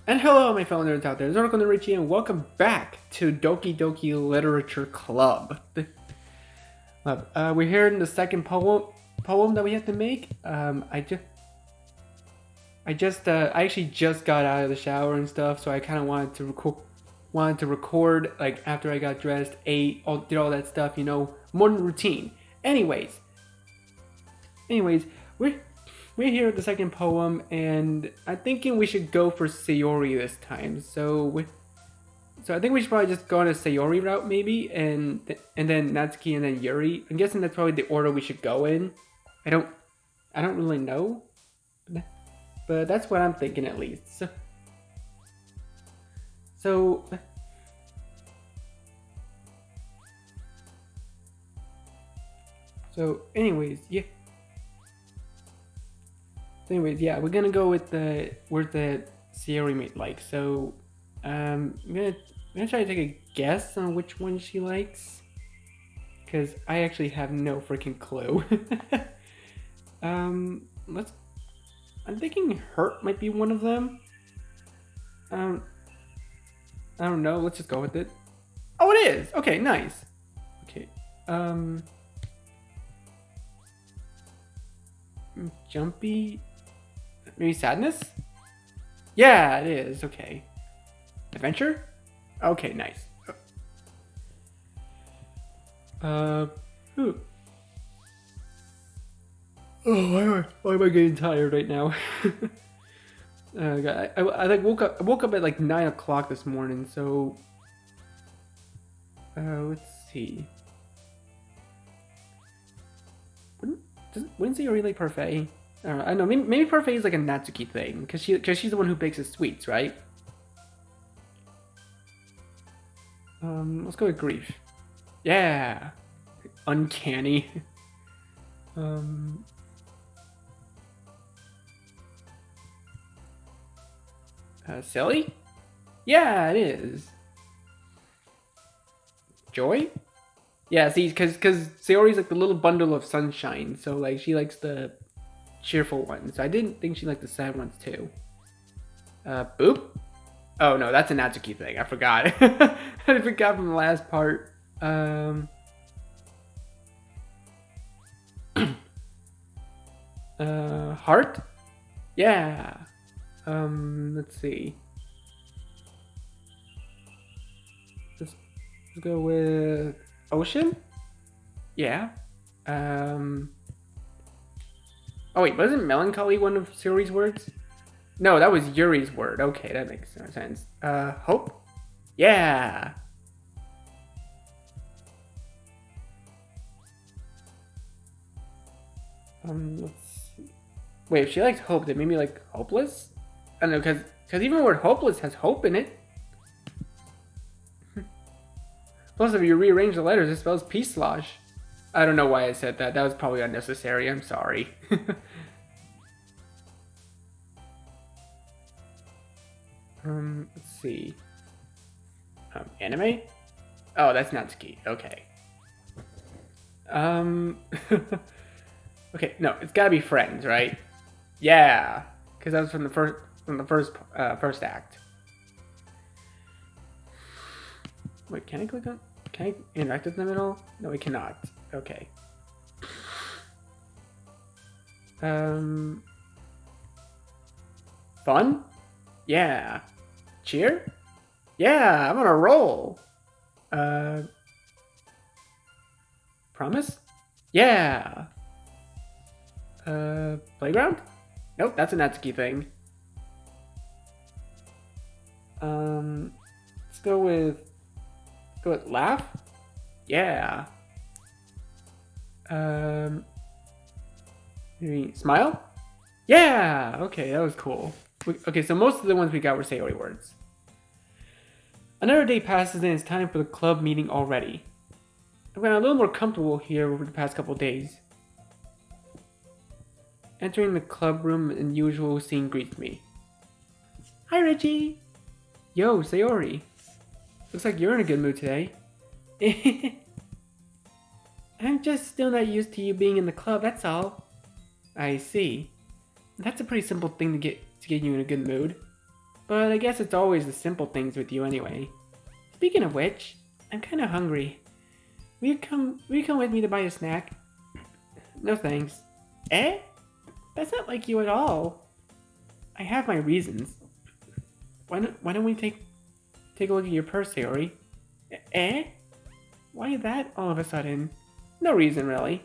And hello, my fellow nerds out there. It's Oracle and Richie, and welcome back to Doki Doki Literature Club. We're here in the second poem that we have to make. I actually just got out of the shower and stuff, so I kind of wanted to record like after I got dressed, did all that stuff, morning routine. Anyways, we're here at the second poem, and I'm thinking we should go for Sayori this time. So I think we should probably just go on a Sayori route, maybe, and then Natsuki and then Yuri. I'm guessing that's probably the order we should go in. I don't really know, but that's what I'm thinking at least. So anyways, yeah. Yeah, we're gonna go with the Sayori made like. So, I'm gonna try to take a guess on which one she likes, because I actually have no freaking clue. Let's. I'm thinking hurt might be one of them. I don't know. Let's just go with it. Oh, it is. Okay, nice. Okay. Jumpy. Maybe sadness? Yeah, it is. Okay. Adventure? Okay, nice. Ooh. Oh, why am I getting tired right now? God, I like woke up at like 9 o'clock this morning, so let's see. Wouldn't Sayori like parfait? I don't know. Maybe parfait is like a Natsuki thing, because she's the one who bakes the sweets, right? Let's go with grief. Yeah, uncanny. Silly? Yeah, it is. Joy? Yeah, see, because Sayori's like the little bundle of sunshine, so like she likes the cheerful ones. I didn't think she liked the sad ones too. Boop? Oh no, that's a Natsuki thing. I forgot. I forgot from the last part. Heart? Yeah. Let's see. Let's go with ocean? Yeah. Oh wait, wasn't melancholy one of Sayori's words? No, that was Yuri's word. Okay, that makes no sense. Hope? Yeah. Let's see. Wait, if she likes hope, then maybe like hopeless? I don't know, because even the word hopeless has hope in it. Plus, if you rearrange the letters, it spells peace slosh. I don't know why I said that. That was probably unnecessary. I'm sorry. Let's see. Anime? Oh, that's Natsuki. Okay. Okay, no, it's gotta be Friends, right? Yeah, because that was from the first act. Wait, can I click on? Can I interact with them at all? No, we cannot. Okay. Fun? Yeah. Cheer? Yeah, I'm on a roll. Promise? Yeah. Playground? Nope, that's a Natsuki thing. Let's go with laugh? Yeah. Maybe smile? Yeah! Okay, that was cool. Okay, so most of the ones we got were Sayori words. Another day passes and it's time for the club meeting already. I've gotten a little more comfortable here over the past couple days. Entering the club room, an usual scene greets me. Hi, Richie! Yo, Sayori. Looks like you're in a good mood today. I'm just still not used to you being in the club, that's all. I see. That's a pretty simple thing to get you in a good mood. But I guess it's always the simple things with you anyway. Speaking of which, I'm kinda hungry. Will you come with me to buy a snack? No thanks. Eh? That's not like you at all. I have my reasons. Why don't we take a look at your purse, Sayori? Eh? Why that all of a sudden? No reason, really.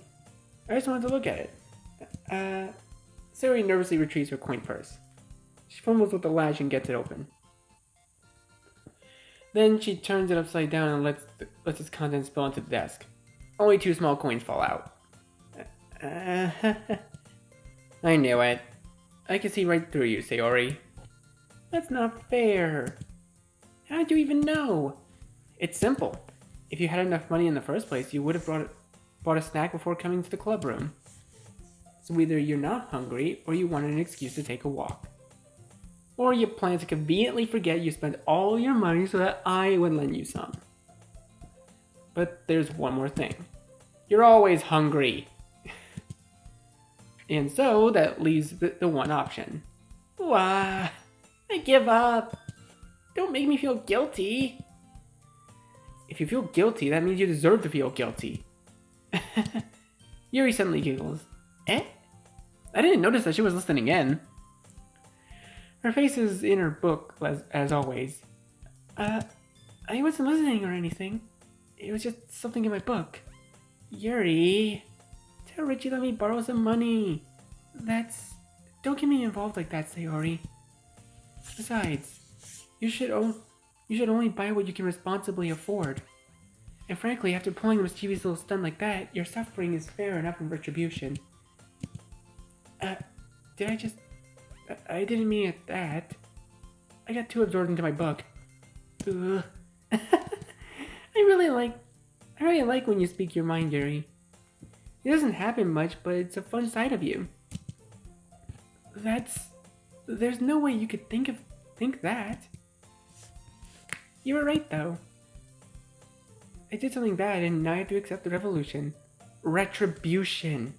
I just wanted to look at it. Sayori nervously retrieves her coin purse. She fumbles with the latch and gets it open. Then she turns it upside down and lets its contents spill onto the desk. Only 2 small coins fall out. I knew it. I can see right through you, Sayori. That's not fair. How did you even know? It's simple. If you had enough money in the first place, you would have bought a snack before coming to the club room. So either you're not hungry, or you wanted an excuse to take a walk. Or you plan to conveniently forget you spent all your money so that I would lend you some. But there's one more thing. You're always hungry. And so that leaves the one option. Wah, I give up. Don't make me feel guilty. If you feel guilty, that means you deserve to feel guilty. Yuri suddenly giggles. Eh? I didn't notice that she was listening in. Her face is in her book, as always. I wasn't listening or anything. It was just something in my book. Yuri, tell Richie let me borrow some money. Don't get me involved like that, Sayori. Besides, you should only buy what you can responsibly afford. And frankly, after pulling a mischievous little stunt like that, your suffering is fair enough in retribution. I didn't mean it that. I got too absorbed into my book. Ugh. I really like when you speak your mind, Yuri. It doesn't happen much, but it's a fun side of you. There's no way you could think that. You were right, though. I did something bad, and now I have to accept the revolution. Retribution.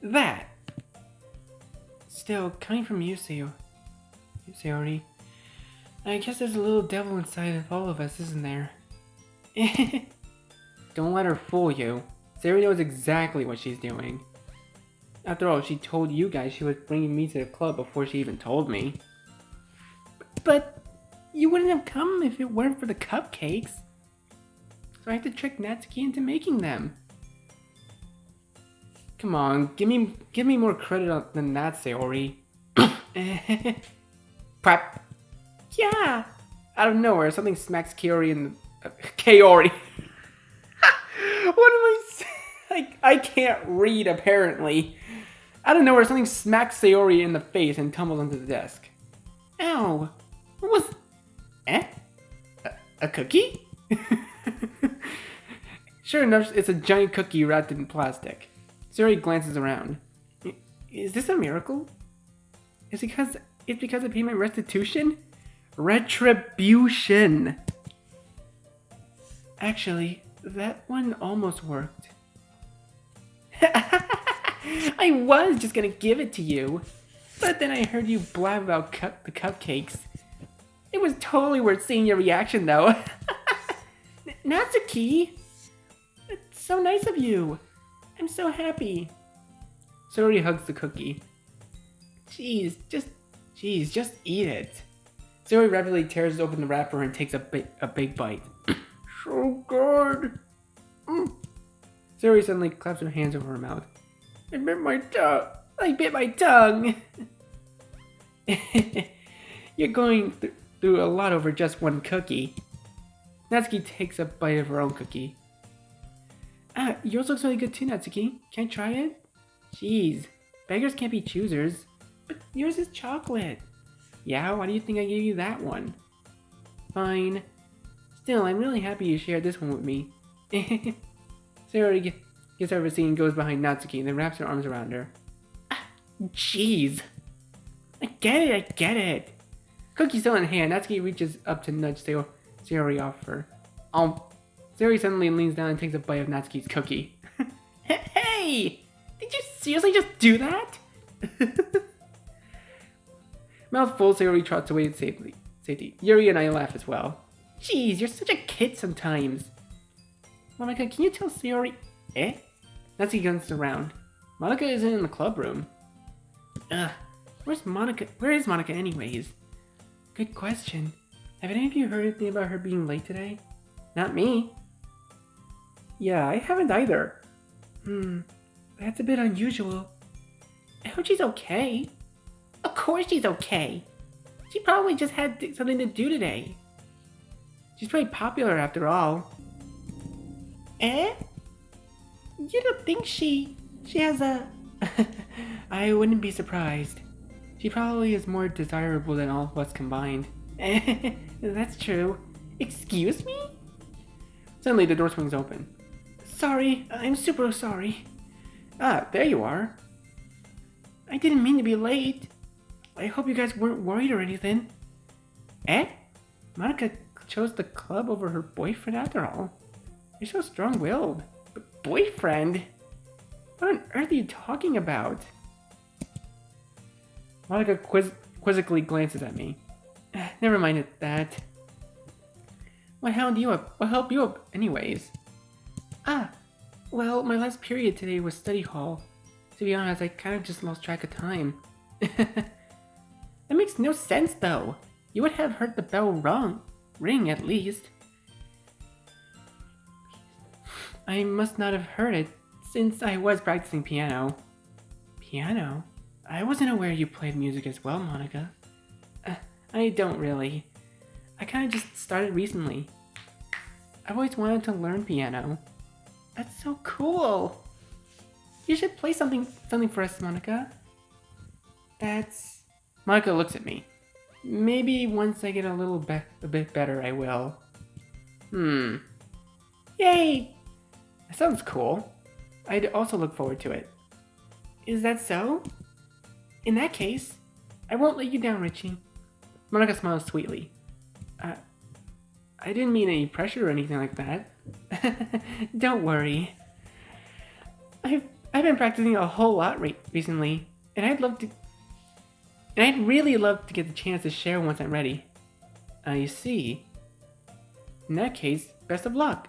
That. Still, coming from you, Sayori, I guess there's a little devil inside of all of us, isn't there? Don't let her fool you. Sayori knows exactly what she's doing. After all, she told you guys she was bringing me to the club before she even told me. But you wouldn't have come if it weren't for the cupcakes. So I had to trick Natsuki into making them. Come on, give me more credit than that, Sayori. Prep. Yeah. Out of nowhere, something smacks Kaori in the... Kaori. What am I saying? I can't read, apparently. Out of nowhere, something smacks Sayori in the face and tumbles onto the desk. Ow. What was... Eh? A cookie? Sure enough, it's a giant cookie wrapped in plastic. Sayori glances around. Is this a miracle? It's because I paid my restitution? Retribution! Actually, that one almost worked. I was just gonna give it to you, but then I heard you blab about the cupcakes. It was totally worth seeing your reaction, though. Natsuki! It's so nice of you. I'm so happy. Sayori hugs the cookie. Jeez, just eat it. Sayori rapidly tears open the wrapper and takes a big bite. So good. Sayori suddenly claps her hands over her mouth. I bit my tongue. You're going through a lot over just one cookie. Natsuki takes a bite of her own cookie. Yours looks really good too, Natsuki. Can I try it? Jeez, beggars can't be choosers. But yours is chocolate. Yeah, why do you think I gave you that one? Fine. Still, I'm really happy you shared this one with me. Sayori gets over seeing and goes behind Natsuki and then wraps her arms around her. Jeez. I get it. Cookie still in hand, Natsuki reaches up to nudge Sayori off her. Sayori suddenly leans down and takes a bite of Natsuki's cookie. Hey! Did you seriously just do that? Mouth full, Sayori trots away in safety. Yuri and I laugh as well. Jeez, you're such a kid sometimes. Monica, can you tell Sayori? Eh? Natsuki guns around. Monica isn't in the club room. Ugh. Where's Monica? Where is Monica anyways? Good question. Have any of you heard anything about her being late today? Not me. Yeah, I haven't either. That's a bit unusual. I hope she's okay. Of course she's okay. She probably just had something to do today. She's pretty popular after all. Eh? You don't think she has a... I wouldn't be surprised. She probably is more desirable than all of us combined. That's true. Excuse me? Suddenly the door swings open. Sorry, I'm super sorry. Ah, there you are. I didn't mean to be late. I hope you guys weren't worried or anything. Eh? Monica chose the club over her boyfriend after all. You're so strong-willed. But boyfriend? What on earth are you talking about? Monica quizzically glances at me. Never mind that. What helped you up anyways? Ah, well, my last period today was study hall. To be honest, I kind of just lost track of time. That makes no sense though. You would have heard the bell ring at least. I must not have heard it, since I was practicing piano. Piano? I wasn't aware you played music as well, Monica. I don't really. I kinda just started recently. I've always wanted to learn piano. That's so cool! You should play something for us, Monica. That's... Monica looks at me. Maybe once I get a bit better, I will. Yay! That sounds cool. I'd also look forward to it. Is that so? In that case, I won't let you down, Richie. Monica smiles sweetly. I didn't mean any pressure or anything like that. Don't worry. I've been practicing a whole lot recently, and I'd really love to get the chance to share once I'm ready. I see. In that case, best of luck.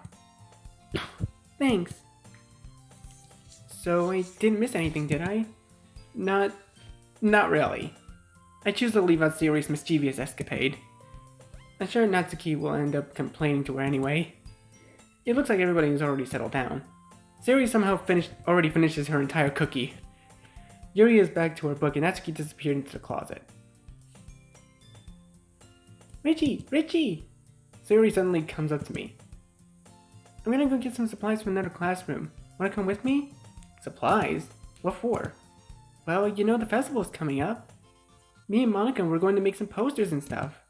Thanks. So I didn't miss anything, did I? Not really. I choose to leave out Sayori's mischievous escapade. I'm sure Natsuki will end up complaining to her anyway. It looks like everybody has already settled down. Sayori somehow already finishes her entire cookie. Yuri is back to her book and Natsuki disappeared into the closet. Richie! Sayori suddenly comes up to me. I'm gonna go get some supplies from another classroom. Wanna come with me? Supplies? What for? Well, you know the festival's coming up. Me and Monica were going to make some posters and stuff.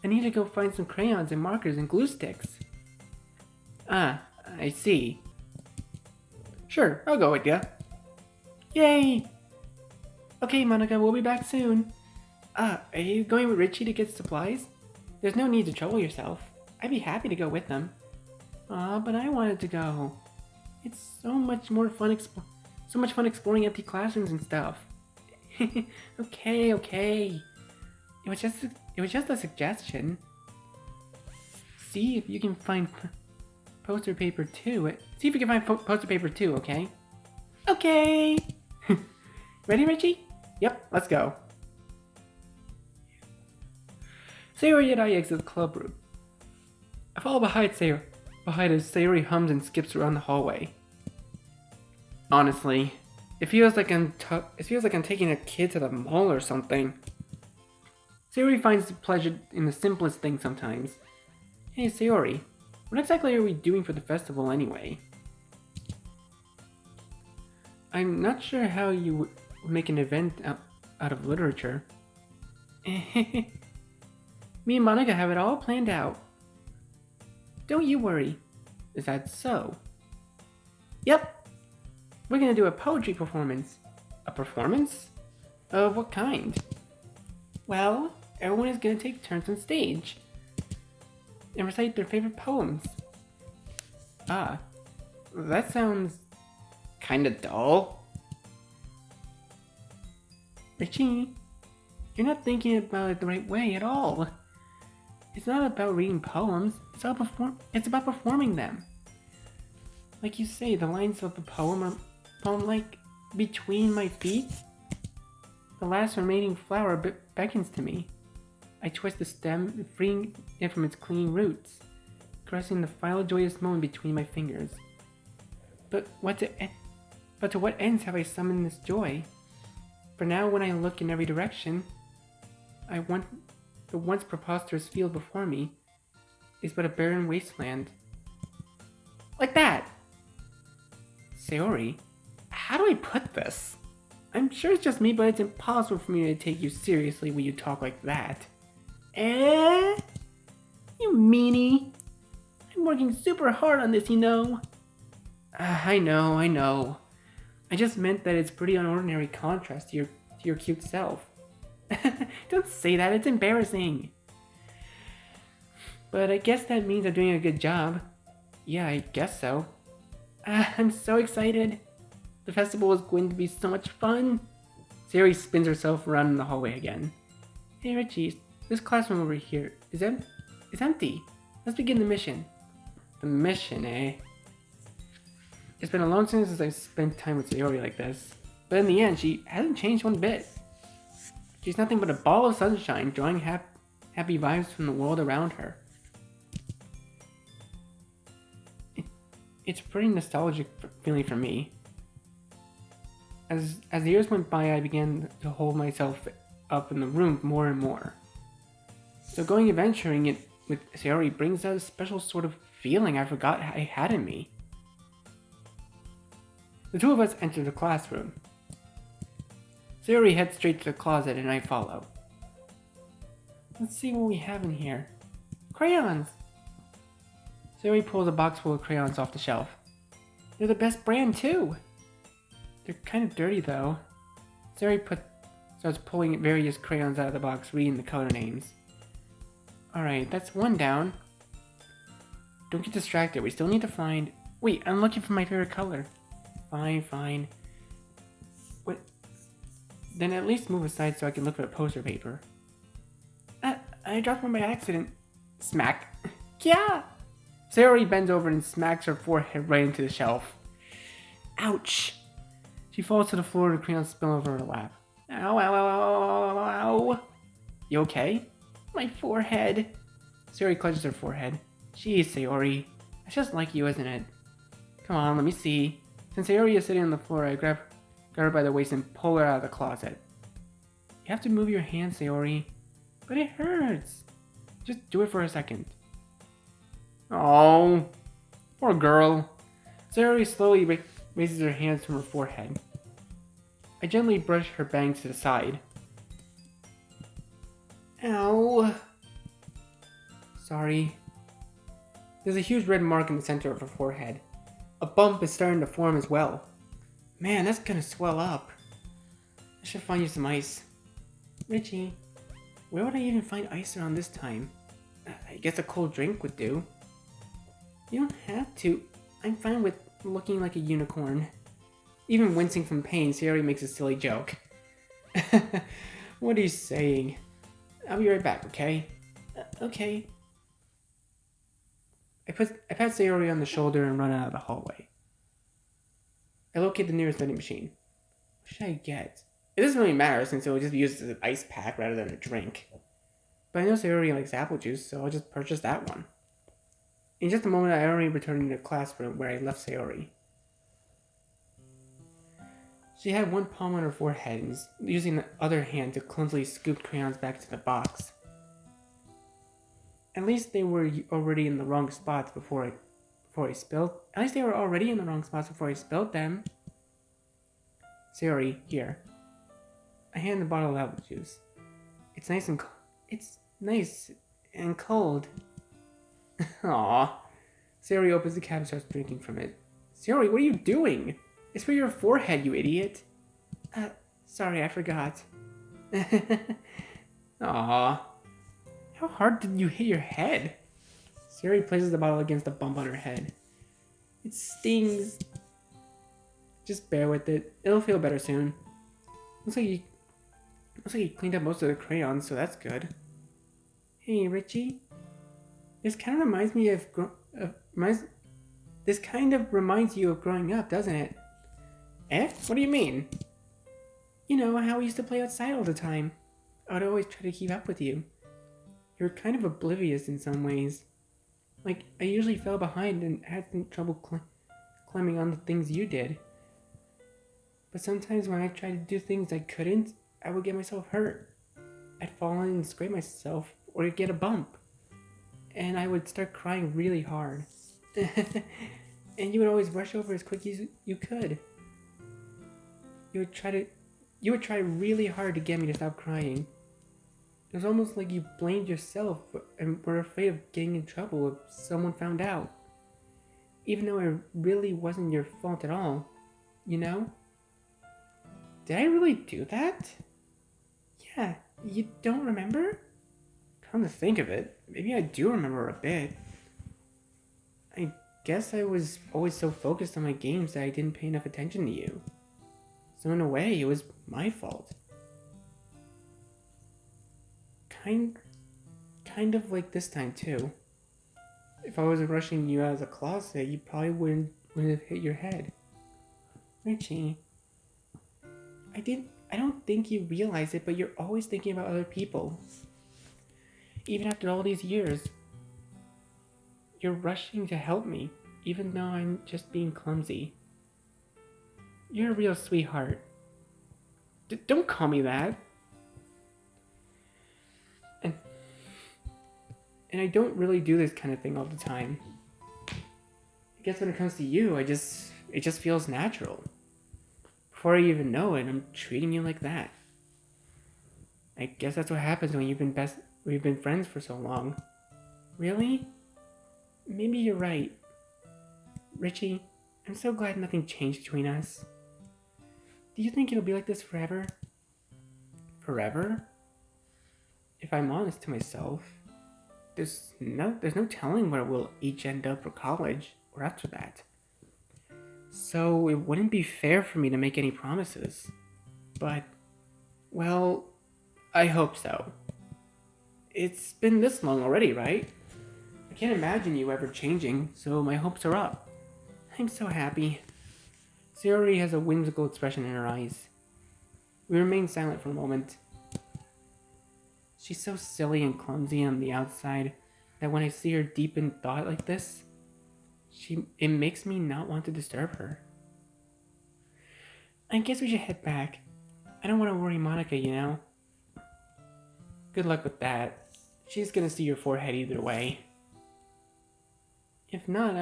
I need to go find some crayons and markers and glue sticks. Ah, I see. Sure, I'll go with ya. Yay! Okay, Monica, we'll be back soon. Are you going with Richie to get supplies? There's no need to trouble yourself. I'd be happy to go with them. Aw, but I wanted to go. It's so much fun exploring empty classrooms and stuff. Okay. It was just a suggestion. See if you can find poster paper too. See if you can find poster paper too, okay? Okay! Ready, Richie? Yep, let's go. Sayori and I exit the club room. I follow behind Sayori as Sayori hums and skips around the hallway. Honestly, it feels like I'm taking a kid to the mall or something. Sayori finds pleasure in the simplest things sometimes. Hey Sayori, what exactly are we doing for the festival anyway? I'm not sure how you would make an event out of literature. Me and Monica have it all planned out. Don't you worry. Is that so? Yep. We're gonna do a poetry performance. A performance? Of what kind? Well, everyone is gonna take turns on stage and recite their favorite poems. Ah, that sounds kinda dull. Richie, You're not thinking about it the right way at all. It's not about reading poems, it's about performing them. Like you say, the lines of the poem are like between my feet. The last remaining flower beckons to me. I twist the stem, freeing it from its clinging roots, caressing the final joyous moment between my fingers. But to what ends have I summoned this joy? For now, when I look in every direction, the once preposterous field before me is but a barren wasteland. Like that! Sayori, how do I put this? I'm sure it's just me, but it's impossible for me to take you seriously when you talk like that. Eh? You meanie. I'm working super hard on this, you know. I know. I just meant that it's pretty unordinary contrast to your cute self. Don't say that, it's embarrassing. But I guess that means I'm doing a good job. Yeah, I guess so. I'm so excited. The festival is going to be so much fun. Sayori spins herself around in the hallway again. Hey Richie, this classroom over here is empty. Let's begin the mission. The mission, eh? It's been a long time since I've spent time with Sayori like this. But in the end, she hasn't changed one bit. She's nothing but a ball of sunshine, drawing happy vibes from the world around her. It's a pretty nostalgic feeling for me. As the years went by, I began to hold myself up in the room more and more. So going adventuring it with Sayori brings out a special sort of feeling I forgot I had in me. The two of us enter the classroom. Sayori heads straight to the closet and I follow. Let's see what we have in here. Crayons! Sayori pulls a box full of crayons off the shelf. They're the best brand too! They're kind of dirty though. Sayori starts pulling various crayons out of the box, reading the color names. Alright, that's one down. Don't get distracted, we still need to find... Wait, I'm looking for my favorite color. Fine. What? Then at least move aside so I can look for the poster paper. I dropped one by accident. Smack. Yeah! Sayori bends over and smacks her forehead right into the shelf. Ouch! She falls to the floor and the crayons spill over her lap. Ow. You okay? My forehead. Sayori clutches her forehead. Jeez, Sayori. That's just like you, isn't it? Come on, let me see. Since Sayori is sitting on the floor, I grab her by the waist and pull her out of the closet. You have to move your hand, Sayori. But it hurts. Just do it for a second. Oh, poor girl. Sayori slowly raises her hands from her forehead. I gently brush her bangs to the side. Ow. Sorry. There's a huge red mark in the center of her forehead. A bump is starting to form as well. Man, that's gonna swell up. I should find you some ice. Richie, where would I even find ice around this time? I guess a cold drink would do. You don't have to. I'm fine with looking like a unicorn. Even wincing from pain, Sayori makes a silly joke. What are you saying? I'll be right back, okay? Okay. I pat Sayori on the shoulder and run out of the hallway. I locate the nearest vending machine. What should I get? It doesn't really matter since it will just be used as an ice pack rather than a drink. But I know Sayori likes apple juice, so I'll just purchase that one. In just a moment, I already returned to the classroom where I left Sayori. She had one palm on her forehead and was using the other hand to clumsily scoop crayons back to the box. At least they were already in the wrong spots before I spilled. At least they were already in the wrong spots before I spilled them. Sayori, here. I hand the bottle of apple juice. It's nice and cold. Aww. Sayori opens the cap and starts drinking from it. Sayori, what are you doing? It's for your forehead, you idiot. Sorry, I forgot. Aww. How hard did you hit your head? Sayori places the bottle against the bump on her head. It stings. Just bear with it. It'll feel better soon. Looks like you cleaned up most of the crayons, so that's good. Hey, Richie. This kind of reminds me of this kind of reminds you of growing up, doesn't it? Eh? What do you mean? You know how we used to play outside all the time. I would always try to keep up with you. You're kind of oblivious in some ways. Like, I usually fell behind and had some trouble climbing on the things you did. But sometimes when I tried to do things I couldn't, I would get myself hurt. I'd fall in and scrape myself, or get a bump. And I would start crying really hard. And you would always rush over as quick as you could. You would try really hard to get me to stop crying. It was almost like you blamed yourself and were afraid of getting in trouble if someone found out. Even though it really wasn't your fault at all, you know? Did I really do that? Yeah, you don't remember? Come to think of it, maybe I do remember a bit. I guess I was always so focused on my games that I didn't pay enough attention to you. So in a way, it was my fault. Kind of like this time too. If I wasn't rushing you out of the closet, you probably wouldn't have hit your head. Richie, I don't think you realize it, but you're always thinking about other people. Even after all these years, you're rushing to help me, even though I'm just being clumsy. You're a real sweetheart. Don't call me that. And I don't really do this kind of thing all the time. I guess when it comes to you, it just feels natural. Before I even know it, I'm treating you like that. I guess that's what happens when we've been friends for so long. Really? Maybe you're right. Richie, I'm so glad nothing changed between us. Do you think it'll be like this forever? Forever? If I'm honest to myself, there's no telling where we'll each end up for college or after that. So it wouldn't be fair for me to make any promises. But, well, I hope so. It's been this long already, right? I can't imagine you ever changing, so my hopes are up. I'm so happy. Sayori has a whimsical expression in her eyes. We remain silent for a moment. She's so silly and clumsy on the outside that when I see her deep in thought like this, it makes me not want to disturb her. I guess we should head back. I don't want to worry Monica, you know? Good luck with that. She's gonna see your forehead either way. If not,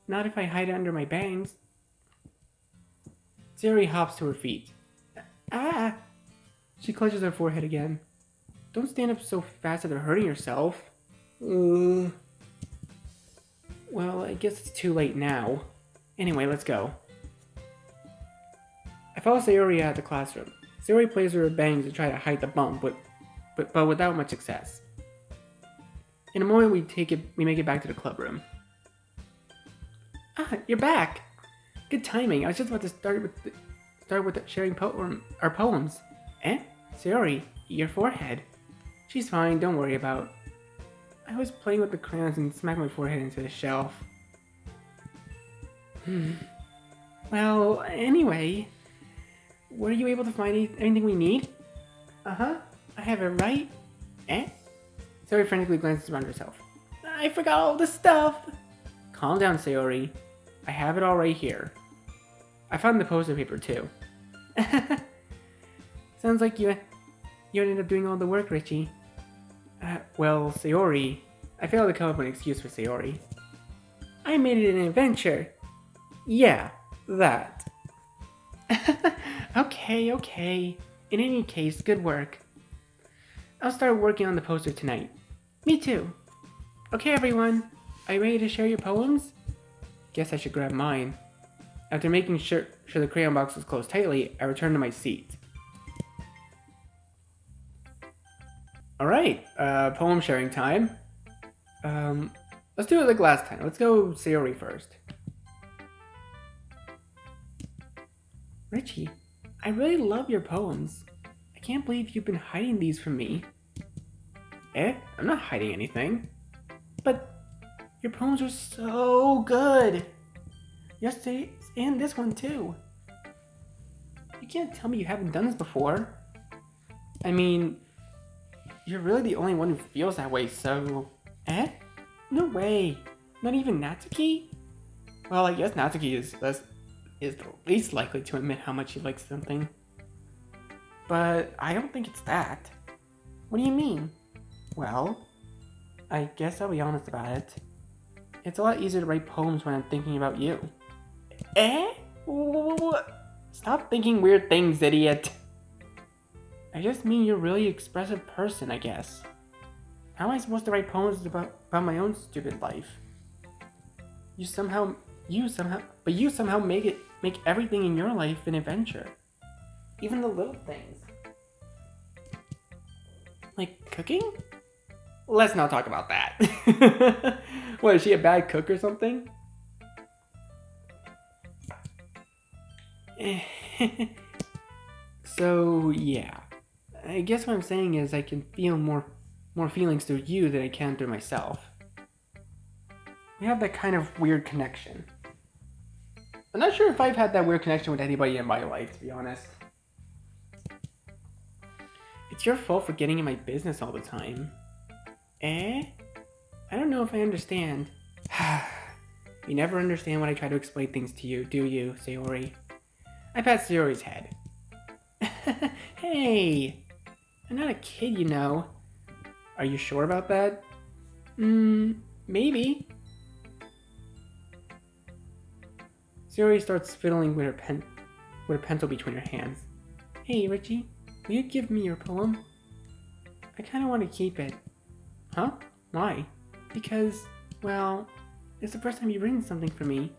not if I hide it under my bangs. Sayori hops to her feet. Ah! She clutches her forehead again. Don't stand up so fast that you're hurting yourself. Well, I guess it's too late now. Anyway, let's go. I follow Sayori out of the classroom. Sayori plays with her bangs to try to hide the bump, but without much success. In a moment, we make it back to the club room. Ah, you're back! Good timing. I was just about to start with sharing our poems. Eh? Sayori, your forehead. She's fine, don't worry about. I was playing with the crayons and smacked my forehead into the shelf. Well, anyway, were you able to find anything we need? Uh-huh, I have it right. Eh? Sayori frantically glances around herself. I forgot all the stuff! Calm down, Sayori. I have it all right here. I found the poster paper, too. Sounds like you ended up doing all the work, Richie. Well, Sayori, I failed to come up with an excuse for Sayori. I made it an adventure. Yeah, that. Okay. In any case, good work. I'll start working on the poster tonight. Me too. Okay, everyone. Are you ready to share your poems? Guess I should grab mine. After making sure the crayon box was closed tightly, I returned to my seat. Alright, poem sharing time. Let's do it like last time. Let's go Sayori first. Richie, I really love your poems. I can't believe you've been hiding these from me. Eh? I'm not hiding anything. But your poems are so good. Yesterday and this one too. You can't tell me you haven't done this before. I mean, you're really the only one who feels that way, so... Eh? No way. Not even Natsuki? Well, I guess Natsuki is the least likely to admit how much he likes something. But I don't think it's that. What do you mean? Well, I guess I'll be honest about it. It's a lot easier to write poems when I'm thinking about you. Eh? Stop thinking weird things, idiot. I just mean you're a really expressive person, I guess. How am I supposed to write poems about my own stupid life? You somehow make everything in your life an adventure. Even the little things. Like cooking? Let's not talk about that. What, is she a bad cook or something? So, yeah. I guess what I'm saying is I can feel more feelings through you than I can through myself. We have that kind of weird connection. I'm not sure if I've had that weird connection with anybody in my life, to be honest. It's your fault for getting in my business all the time. Eh? I don't know if I understand. You never understand when I try to explain things to you, do you, Sayori? I pat Sayori's head. Hey! I'm not a kid, you know. Are you sure about that? Maybe. Sayori starts fiddling with her pencil between her hands. Hey, Richie, will you give me your poem? I kind of want to keep it. Huh? Why? Because, well, it's the first time you've written something for me.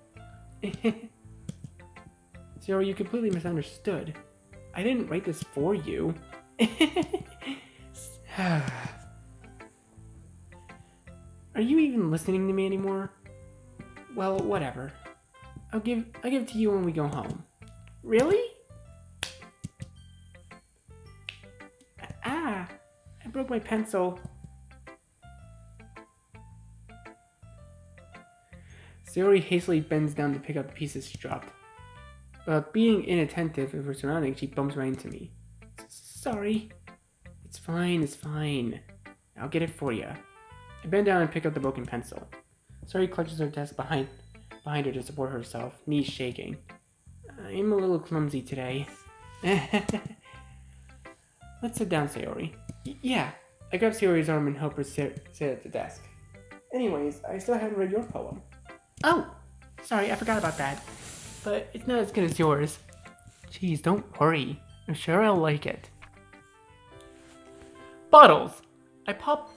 Sayori, you completely misunderstood. I didn't write this for you. Are you even listening to me anymore? Well, whatever. I'll give it to you when we go home. Really? Ah! I broke my pencil. Sayori hastily bends down to pick up the pieces she dropped. But being inattentive of her surroundings, she bumps right into me. Sorry. It's fine. I'll get it for you. I bend down and pick up the broken pencil. Sayori clutches her desk behind her to support herself, knees shaking. I'm a little clumsy today. Let's sit down, Sayori. Yeah. I grab Sayori's arm and help her sit at the desk. Anyways, I still haven't read your poem. Oh! Sorry, I forgot about that. But it's not as good as yours. Jeez, don't worry. I'm sure I'll like it. Bottles! I pop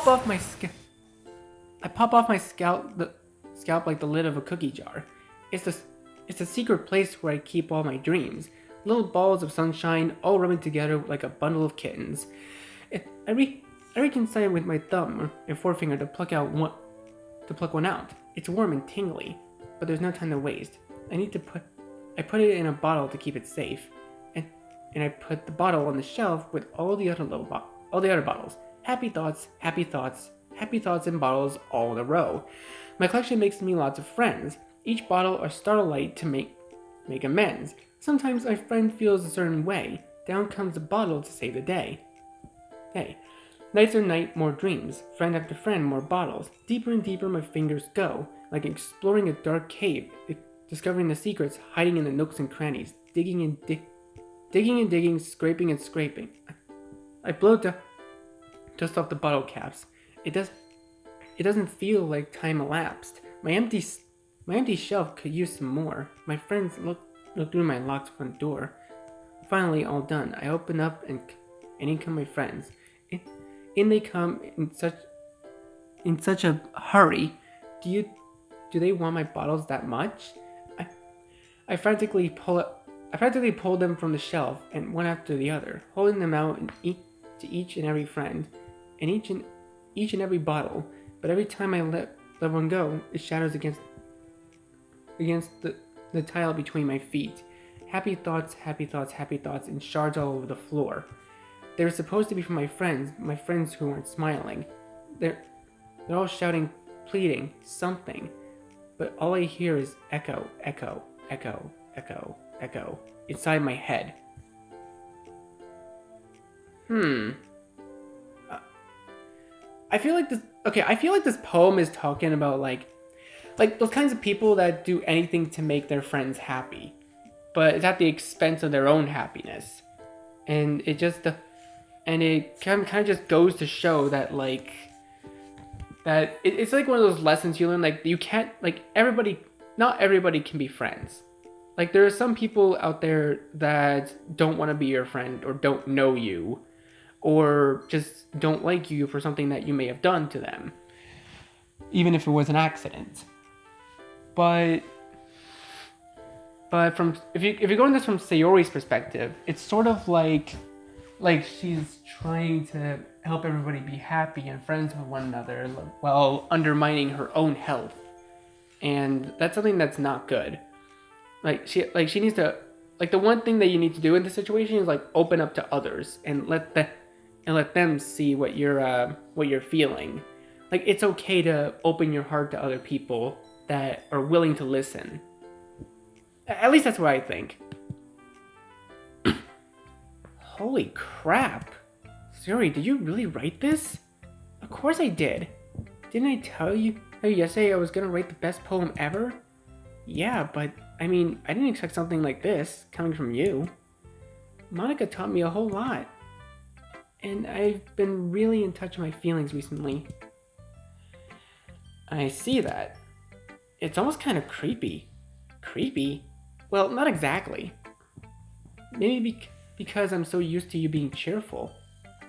off my scalp like the lid of a cookie jar. It's a secret place where I keep all my dreams. Little balls of sunshine all rubbing together like a bundle of kittens. I reach inside with my thumb and forefinger to pluck one out. It's warm and tingly, but there's no time to waste. I put it in a bottle to keep it safe, and I put the bottle on the shelf with all the other bottles. Happy thoughts in bottles all in a row. My collection makes me lots of friends. Each bottle are starlight to make amends. Sometimes my friend feels a certain way. Down comes the bottle to save the day. Hey, nights are night, more dreams. Friend after friend, more bottles. Deeper and deeper my fingers go, like exploring a dark cave, discovering the secrets hiding in the nooks and crannies, digging and digging, scraping and scraping. I blow dust off the bottle caps. It doesn't feel like time elapsed. My empty shelf could use some more. My friends look through my locked front door. Finally, all done. I open up and in come my friends. In they come in such a hurry. Do they want my bottles that much? I frantically pull them from the shelf and one after the other, holding them out to each and every friend, and each and every bottle. But every time I let one go, it shatters against the tile between my feet. Happy thoughts, and shards all over the floor. They were supposed to be for my friends who weren't smiling. They're all shouting, pleading, something. But all I hear is echo, echo, echo, echo, echo, inside my head. I feel like this poem is talking about like those kinds of people that do anything to make their friends happy, but it's at the expense of their own happiness. And it kind of just goes to show that like it's like one of those lessons you learn, like you can't, like not everybody can be friends. Like there are some people out there that don't want to be your friend or don't know you or just don't like you for something that you may have done to them, even if it was an accident. But from if you're going this from Sayori's perspective, it's sort of like she's trying to help everybody be happy and friends with one another while undermining her own health, and that's something that's not good. She needs to, like, the one thing that you need to do in this situation is like open up to others and let them see what you're feeling. Like it's okay to open your heart to other people that are willing to listen. At least that's what I think. Holy crap. Sayori, did you really write this? Of course I did. Didn't I tell you yesterday I was gonna write the best poem ever? Yeah, but I mean, I didn't expect something like this coming from you. Monica taught me a whole lot. And I've been really in touch with my feelings recently. I see that. It's almost kind of creepy. Creepy? Well, not exactly. Maybe because I'm so used to you being cheerful.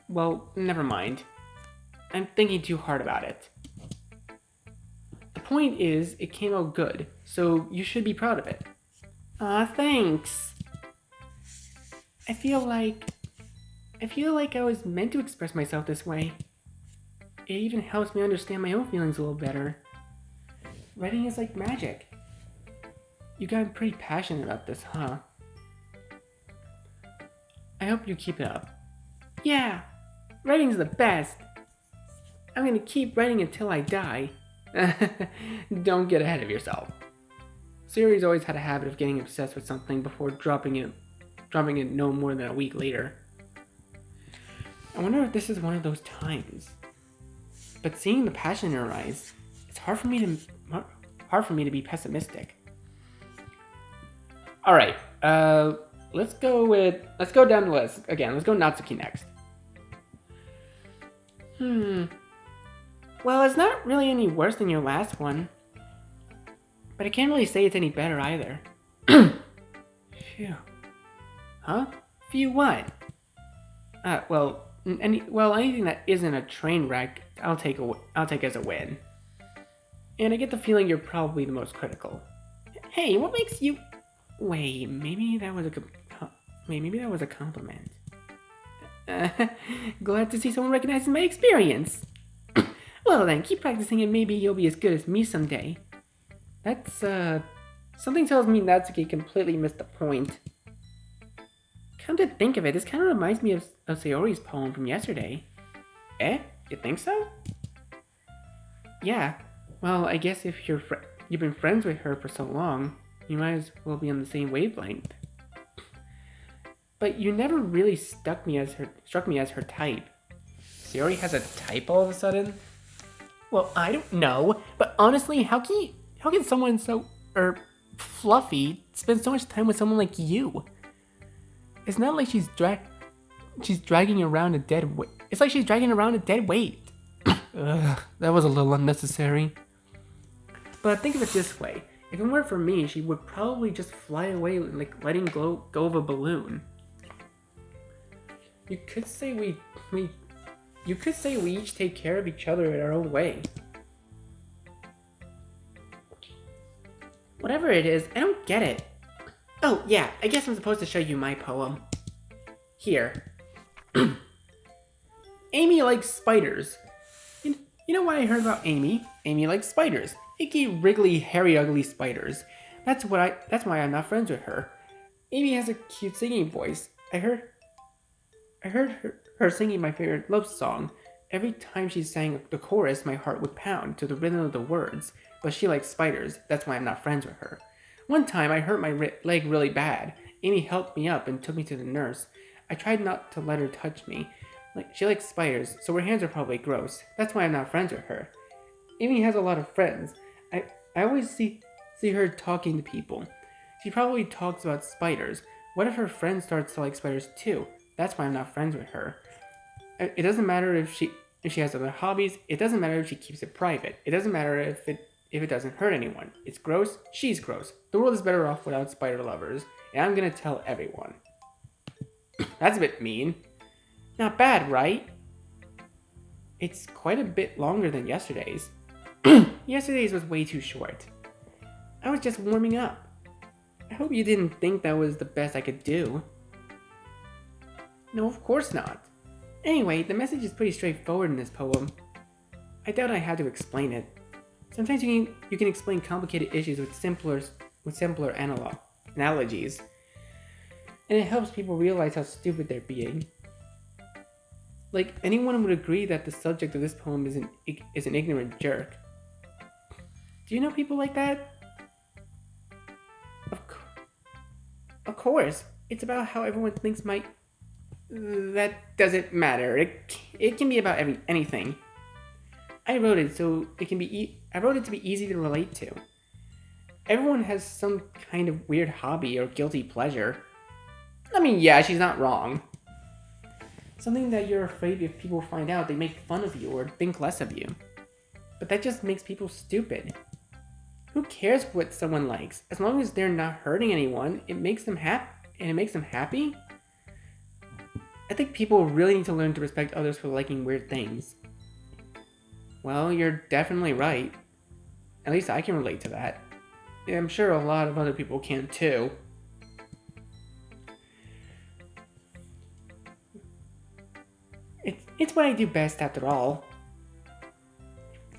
Well, never mind. I'm thinking too hard about it. The point is, it came out good, so you should be proud of it. Aw, thanks. I feel like I was meant to express myself this way. It even helps me understand my own feelings a little better. Writing is like magic. You got pretty passionate about this, huh? I hope you keep it up. Yeah, writing's the best. I'm gonna keep writing until I die. Don't get ahead of yourself. Sayori's always had a habit of getting obsessed with something before dropping it no more than a week later. I wonder if this is one of those times. But seeing the passion in her eyes, it's hard for me to be pessimistic. All right, let's go down the list again. Let's go Natsuki next. Well, it's not really any worse than your last one, but I can't really say it's any better either. Phew. Huh? Phew what? Anything that isn't a train wreck, I'll take as a win. And I get the feeling you're probably the most critical. Hey, what makes you? Wait, maybe that was a compliment. Glad to see someone recognizes my experience. Well then, keep practicing and maybe you'll be as good as me someday. That's, something tells me Natsuki completely missed the point. Come to think of it, this kind of reminds me of Sayori's poem from yesterday. Eh? You think so? Yeah. Well, I guess if you've been friends with her for so long, you might as well be on the same wavelength. But you never really struck me as her type. Sayori has a type all of a sudden? Well, I don't know, but honestly, how can someone so fluffy spend so much time with someone like you? It's not like she's dragging around a dead weight. It's like she's dragging around a dead weight. Ugh, that was a little unnecessary. But think of it this way. If it weren't for me, she would probably just fly away like letting go of a balloon. You could say we each take care of each other in our own way. Whatever it is, I don't get it. Oh yeah, I guess I'm supposed to show you my poem. Here. Amy likes spiders. You know why I heard about Amy? Amy likes spiders. Icky, wriggly, hairy, ugly spiders. That's why I'm not friends with her. Amy has a cute singing voice. I heard her her singing my favorite love song. Every time she sang the chorus, my heart would pound to the rhythm of the words, but she likes spiders, that's why I'm not friends with her. One time I hurt my leg really bad. Amy helped me up and took me to the nurse. I tried not to let her touch me. She likes spiders, so her hands are probably gross. That's why I'm not friends with her. Amy has a lot of friends. I always see her talking to people. She probably talks about spiders. What if her friend starts to like spiders too? That's why I'm not friends with her. It doesn't matter if she has other hobbies. It doesn't matter if she keeps it private. It doesn't matter if it doesn't hurt anyone. It's gross. She's gross. The world is better off without spider lovers, and I'm gonna tell everyone. That's a bit mean. Not bad, right? It's quite a bit longer than yesterday's. Yesterday's was way too short. I was just warming up. I hope you didn't think that was the best I could do. No, of course not. Anyway, the message is pretty straightforward in this poem. I doubt I had to explain it. Sometimes you can explain complicated issues with simpler analogies. And it helps people realize how stupid they're being. Like, anyone would agree that the subject of this poem is an ignorant jerk. Do you know people like that? Of course. It's about how everyone thinks that doesn't matter. It can be about anything. I wrote it so it can be. I wrote it to be easy to relate to. Everyone has some kind of weird hobby or guilty pleasure. I mean, yeah, she's not wrong. Something that you're afraid if people find out they make fun of you or think less of you. But that just makes people stupid. Who cares what someone likes? As long as they're not hurting anyone, it makes them happy. I think people really need to learn to respect others for liking weird things. Well, you're definitely right. At least I can relate to that. I'm sure a lot of other people can too. It's what I do best after all.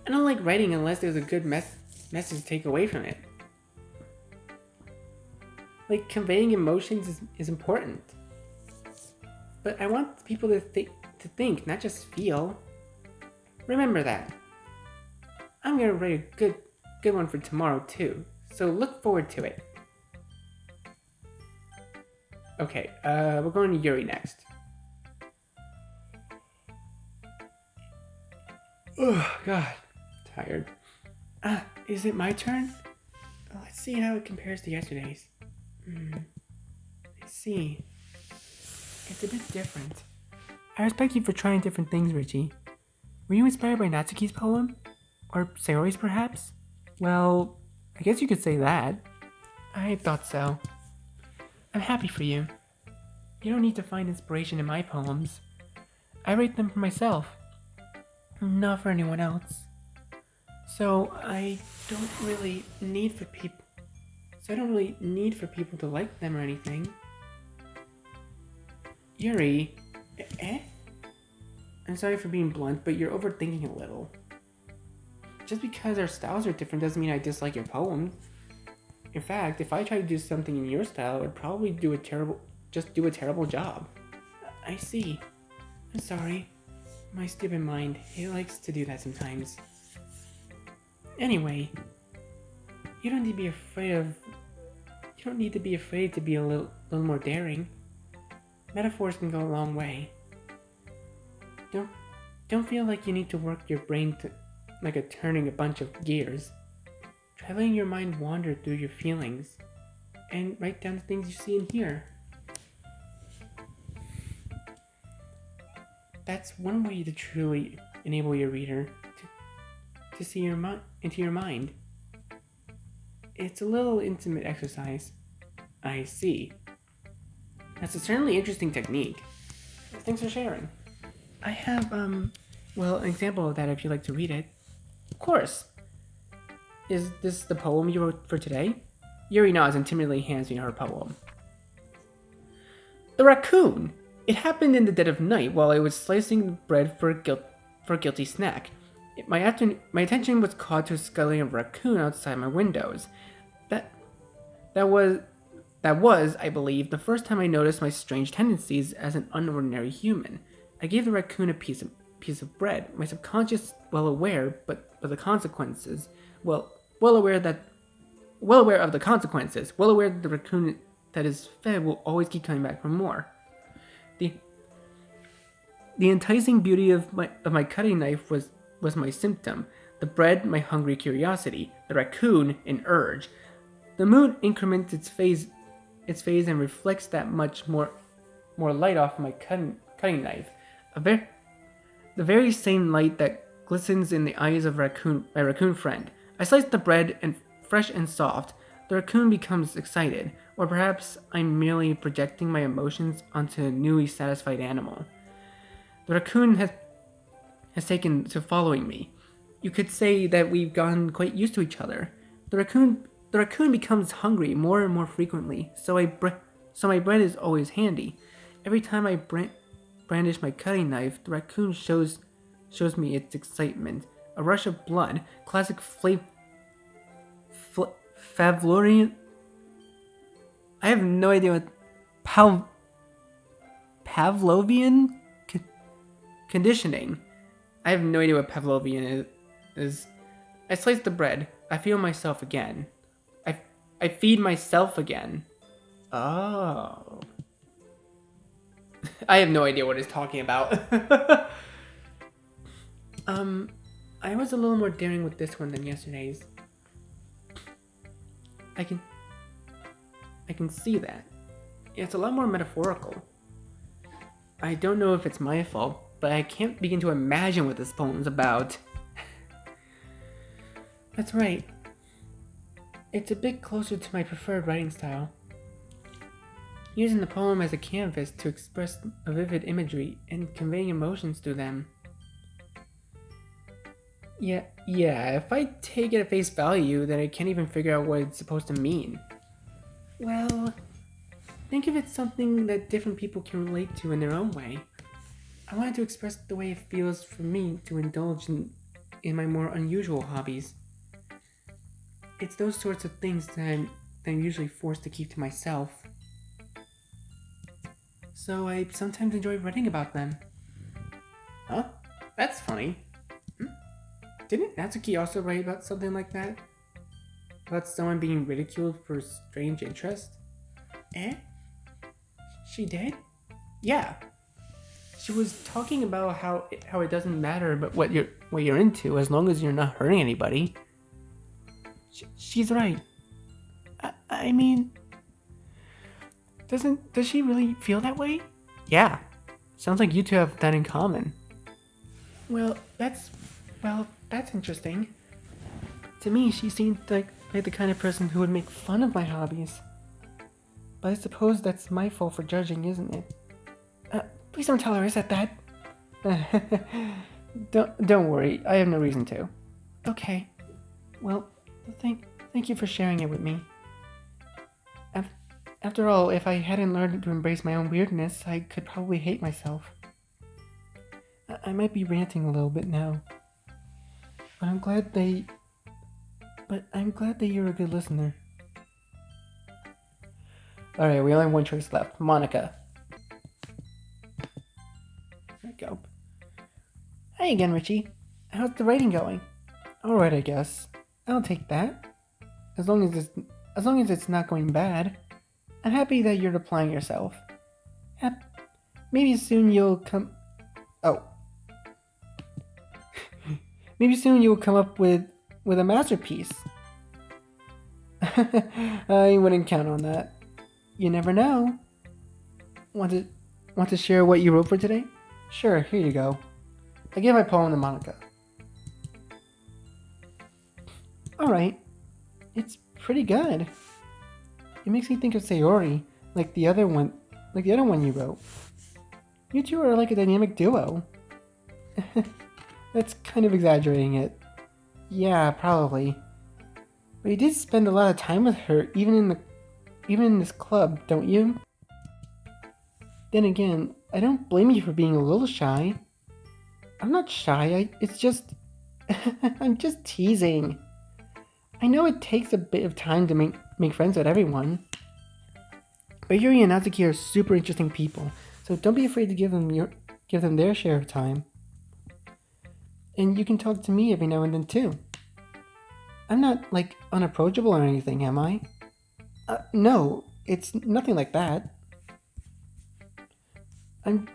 I don't like writing unless there's a good message to take away from it. Like, conveying emotions is important. But I want people to think, not just feel. Remember that. I'm gonna write a good one for tomorrow too, so look forward to it. Okay, we're going to Yuri next. Oh, God. Tired. Is it my turn? Let's see how it compares to yesterday's. I see. It's a bit different. I respect you for trying different things, Richie. Were you inspired by Natsuki's poem? Or Sayori's, perhaps? Well, I guess you could say that. I thought so. I'm happy for you. You don't need to find inspiration in my poems. I write them for myself. Not for anyone else. So I don't really need for people to like them or anything. Yuri, I'm sorry for being blunt, but you're overthinking a little. Just because our styles are different doesn't mean I dislike your poems. In fact, if I tried to do something in your style, I'd probably do a terrible job. I see. I'm sorry. My stupid mind, it likes to do that sometimes. Anyway, you don't need to be afraid to be a little more daring. Metaphors can go a long way. Don't feel like you need to work your brain like turning a bunch of gears. Try letting your mind wander through your feelings and write down the things you see and hear. That's one way to truly enable your reader to see into your mind. It's a little intimate exercise. I see. That's a certainly interesting technique. Thanks for sharing. I have, an example of that if you'd like to read it. Of course. Is this the poem you wrote for today? Yuri nods and timidly hands me her poem. The raccoon! It happened in the dead of night while I was slicing bread for a guilty snack. My attention was caught to a scuttling of a raccoon outside my windows. That was, I believe, the first time I noticed my strange tendencies as an unordinary human. I gave the raccoon a piece of bread. My subconscious, well aware, but the consequences. Well aware of the consequences. Well aware that the raccoon that is fed will always keep coming back for more. The enticing beauty of my cutting knife was my symptom. The bread, my hungry curiosity. The raccoon, an urge. The moon increments its phase and reflects that much more light off my cutting knife. The very same light that glistens in the eyes of my raccoon friend. I slice the bread, and fresh and soft, the raccoon becomes excited, or perhaps I'm merely projecting my emotions onto a newly satisfied animal. The raccoon has taken to following me. You could say that we've gotten quite used to each other. The raccoon becomes hungry more and more frequently, so my bread is always handy. Every time I brandish my cutting knife, the raccoon shows me its excitement. A rush of blood, classic Pavlovian. I have no idea what Pavlovian conditioning. I have no idea what Pavlovian is. I slice the bread. I feel myself again. I feed myself again. Oh. I have no idea what it's talking about. I was a little more daring with this one than yesterday's. I can see that. It's a lot more metaphorical. I don't know if it's my fault, but I can't begin to imagine what this poem's about. That's right. It's a bit closer to my preferred writing style. Using the poem as a canvas to express a vivid imagery and conveying emotions through them. Yeah, if I take it at face value, then I can't even figure out what it's supposed to mean. Well, think of it something that different people can relate to in their own way. I wanted to express the way it feels for me to indulge in my more unusual hobbies. It's those sorts of things that I'm usually forced to keep to myself. So I sometimes enjoy writing about them. Huh? That's funny. Didn't Natsuki also write about something like that? About someone being ridiculed for strange interest? Eh? She did? Yeah. She was talking about how it doesn't matter but what you're into as long as you're not hurting anybody. She's right. I mean, does she really feel that way? Yeah. Sounds like you two have that in common. Well, that's interesting. To me, she seemed like the kind of person who would make fun of my hobbies. But I suppose that's my fault for judging, isn't it? Please don't tell her I said that. Don't worry, I have no reason to. Okay. Well, thank you for sharing it with me. After all, if I hadn't learned to embrace my own weirdness, I could probably hate myself. I might be ranting a little bit now. But I'm glad that you're a good listener. Alright, we only have one choice left. Monica. There we go. Hi again, Richie. How's the writing going? Alright, I guess. I'll take that. As long as it's not going bad. I'm happy that you're applying yourself. Maybe soon you'll come... Oh. Maybe soon you'll come up with a masterpiece. I wouldn't count on that. You never know. Want to share what you wrote for today? Sure, here you go. I gave my poem to Monica. Alright. It's pretty good. It makes me think of Sayori, like the other one you wrote. You two are like a dynamic duo. That's kind of exaggerating it. Yeah, probably. But you did spend a lot of time with her, even in this club, don't you? Then again, I don't blame you for being a little shy. I'm not shy, it's just... I'm just teasing. I know it takes a bit of time to make friends with everyone. But Yuri and Natsuki are super interesting people, so don't be afraid to give them give them their share of time. And you can talk to me every now and then too. I'm not, like, unapproachable or anything, am I? No, it's nothing like that. I'm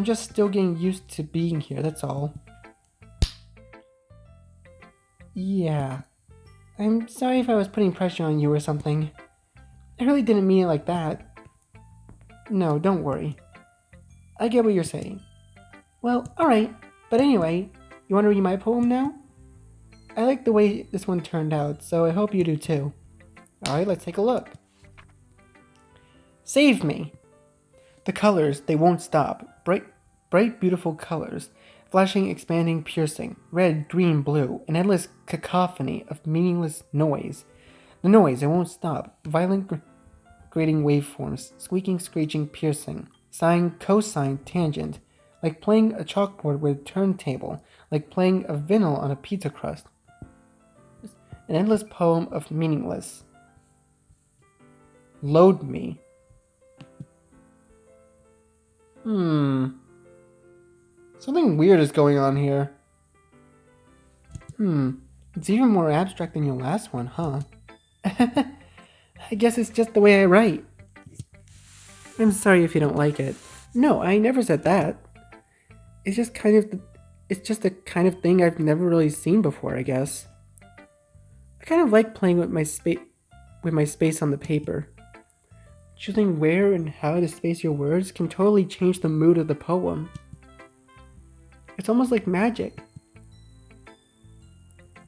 just still getting used to being here, that's all. Yeah. I'm sorry if I was putting pressure on you or something. I really didn't mean it like that. No, don't worry. I get what you're saying. Well, alright. But anyway, you want to read my poem now? I like the way this one turned out, so I hope you do too. Alright, let's take a look. Save me! The colors, they won't stop. Bright, beautiful colors. Flashing, expanding, piercing. Red, green, blue. An endless cacophony of meaningless noise. The noise, it won't stop. Violent, grating waveforms. Squeaking, screeching, piercing. Sine, cosine, tangent. Like playing a chalkboard with a turntable. Like playing a vinyl on a pizza crust. An endless poem of meaningless. Load me. Something weird is going on here. It's even more abstract than your last one, huh? I guess it's just the way I write. I'm sorry if you don't like it. No, I never said that. It's just the kind of thing I've never really seen before, I guess. I kind of like playing with my space on the paper. Choosing where and how to space your words can totally change the mood of the poem. It's almost like magic.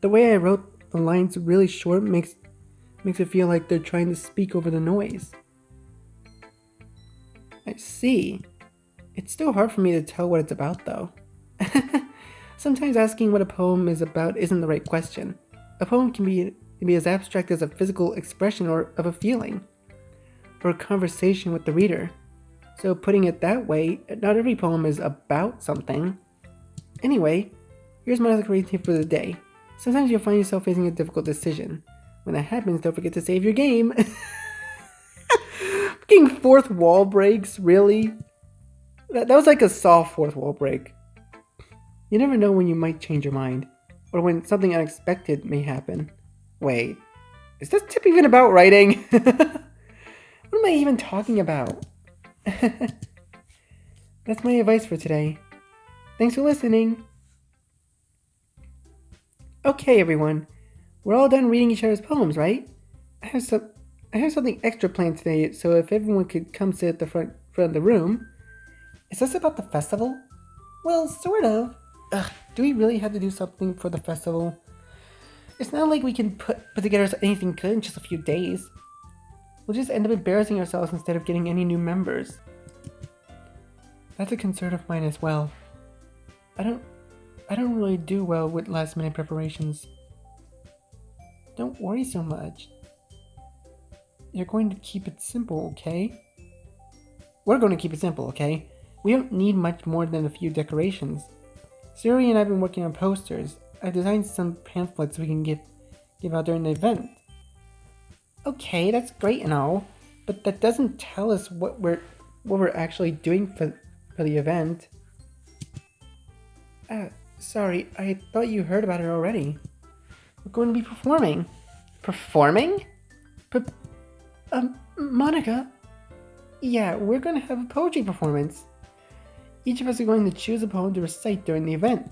The way I wrote the lines really short makes it feel like they're trying to speak over the noise. I see. It's still hard for me to tell what it's about, though. Sometimes asking what a poem is about isn't the right question. A poem can be as abstract as a physical expression or of a feeling, or a conversation with the reader. So putting it that way, not every poem is about something. Anyway, here's my other great tip for the day. Sometimes you'll find yourself facing a difficult decision. When that happens, don't forget to save your game. Fucking fourth wall breaks, really? That was like a soft fourth wall break. You never know when you might change your mind, or when something unexpected may happen. Wait, is this tip even about writing? What am I even talking about? That's my advice for today. Thanks for listening. Okay, everyone. We're all done reading each other's poems, right? I have something extra planned today, so if everyone could come sit at the front of the room. Is this about the festival? Well, sort of. Ugh, do we really have to do something for the festival? It's not like we can put together anything good in just a few days. We'll just end up embarrassing ourselves instead of getting any new members. That's a concern of mine as well. I don't really do well with last minute preparations. Don't worry so much. You're going to keep it simple, okay? We're going to keep it simple, okay? We don't need much more than a few decorations. Sayori and I have been working on posters. I designed some pamphlets we can give out during the event. Okay, that's great and all, but that doesn't tell us what we're actually doing for the event. Sorry, I thought you heard about it already. We're going to be performing. Performing? Monica? Yeah, we're going to have a poetry performance. Each of us are going to choose a poem to recite during the event.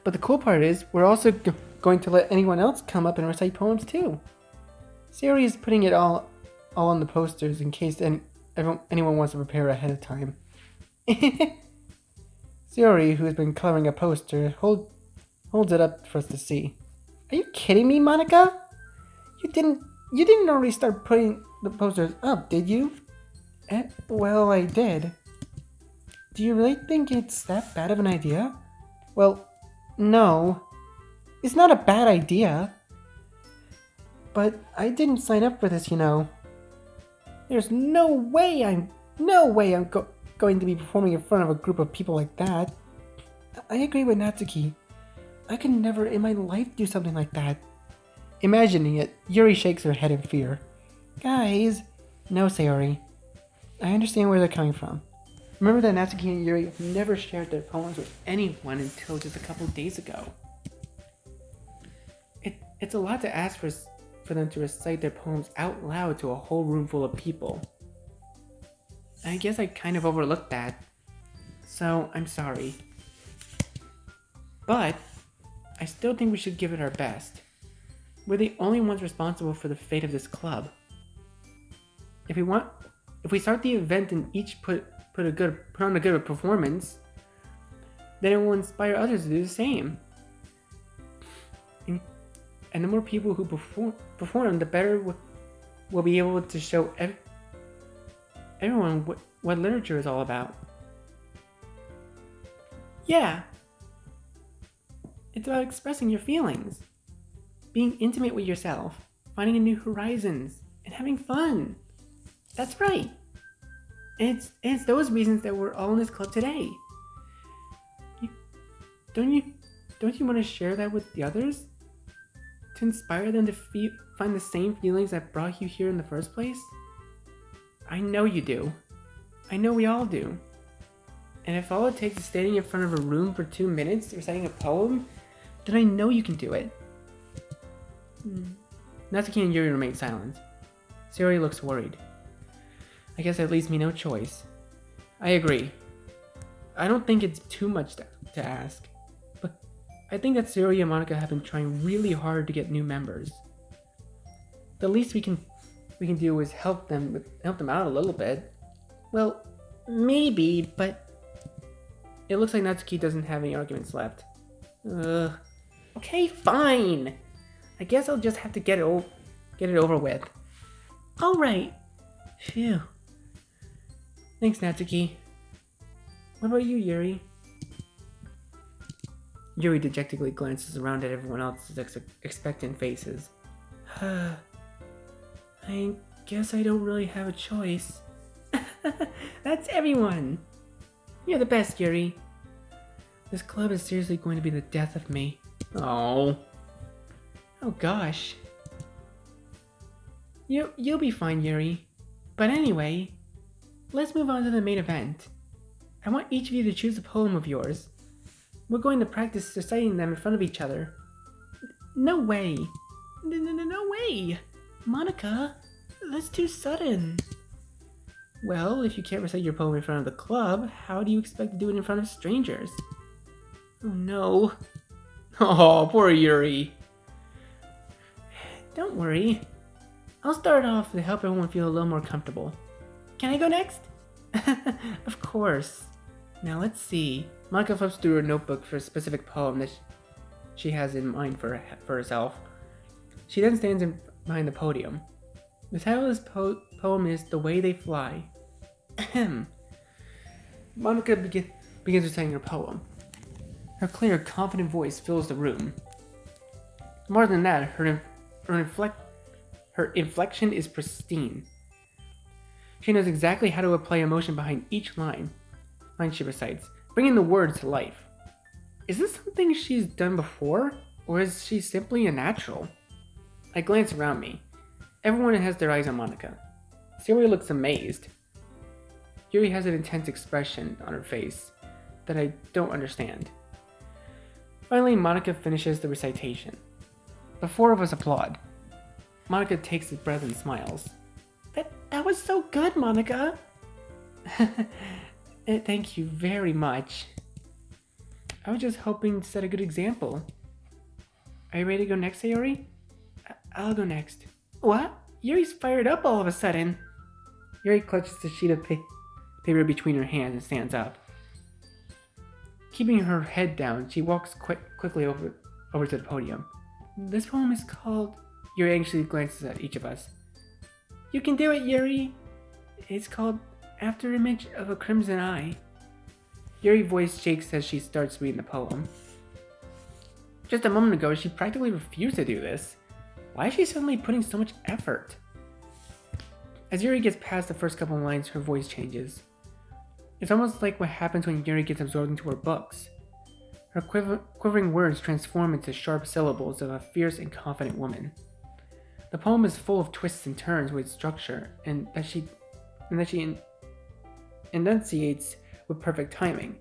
But the cool part is, we're also going to let anyone else come up and recite poems too. Sayori is putting it all on the posters in case anyone wants to prepare ahead of time. Sayori, who has been coloring a poster, holds it up for us to see. Are you kidding me, Monica? You didn't already start putting the posters up, did you? Well, I did. Do you really think it's that bad of an idea? Well, no. It's not a bad idea. But I didn't sign up for this, you know. There's no way I'm going to be performing in front of a group of people like that. I agree with Natsuki. I could never in my life do something like that. Imagining it, Yuri shakes her head in fear. Guys, no, Sayori. I understand where they're coming from. Remember that Natsuki and Yuri have never shared their poems with anyone until just a couple days ago. It's a lot to ask for them to recite their poems out loud to a whole room full of people. I guess I kind of overlooked that, so I'm sorry. But I still think we should give it our best. We're the only ones responsible for the fate of this club. If we start the event and each put on a good performance, then it will inspire others to do the same. And the more people who perform, the better we'll be able to show everyone what literature is all about. Yeah. It's about expressing your feelings, being intimate with yourself, finding new horizons, and having fun. That's right. And it's those reasons that we're all in this club today. Don't you want to share that with the others? To inspire them to find the same feelings that brought you here in the first place? I know you do. I know we all do. And if all it takes is standing in front of a room for 2 minutes reciting a poem, then I know you can do it. Natsuki and Yuri remain silent. Sayori looks worried. I guess that leaves me no choice. I agree. I don't think it's too much to ask, but I think that Sayori and Monika have been trying really hard to get new members. The least we can do is help them out a little bit. Well, maybe, but it looks like Natsuki doesn't have any arguments left. Okay, fine. I guess I'll just have to get it over with. All right. Phew. Thanks, Natsuki. What about you, Yuri? Yuri dejectedly glances around at everyone else's expectant faces. I guess I don't really have a choice. That's everyone. You're the best, Yuri. This club is seriously going to be the death of me. Oh gosh. You'll be fine, Yuri. But anyway, let's move on to the main event. I want each of you to choose a poem of yours. We're going to practice reciting them in front of each other. No way. No way. Monika, that's too sudden. Well, if you can't recite your poem in front of the club, how do you expect to do it in front of strangers? Oh no. Oh, poor Yuri. Don't worry. I'll start off to help everyone feel a little more comfortable. Can I go next? Of course. Now let's see. Monika flips through her notebook for a specific poem that she has in mind for herself. She then stands behind the podium. The title of this poem is The Way They Fly. Ahem. Monika begins reciting her poem. Her clear, confident voice fills the room. More than that, her inflection is pristine. She knows exactly how to apply emotion behind each line she recites, bringing the words to life. Is this something she's done before, or is she simply a natural? I glance around me. Everyone has their eyes on Monika. Sayori looks amazed. Yuri has an intense expression on her face that I don't understand. Finally, Monika finishes the recitation. The four of us applaud. Monika takes a breath and smiles. That was so good, Monika! Thank you very much. I was just hoping to set a good example. Are you ready to go next, Sayori? I'll go next. What? Yuri's fired up all of a sudden. Yuri clutches the sheet of paper between her hands and stands up. Keeping her head down, she walks quickly over to the podium. This poem is called... Yuri anxiously glances at each of us. You can do it, Yuri! It's called After Image of a Crimson Eye. Yuri's voice shakes as she starts reading the poem. Just a moment ago, she practically refused to do this. Why is she suddenly putting so much effort? As Yuri gets past the first couple lines, her voice changes. It's almost like what happens when Yuri gets absorbed into her books. Her quivering words transform into sharp syllables of a fierce and confident woman. The poem is full of twists and turns with structure, and that she enunciates with perfect timing.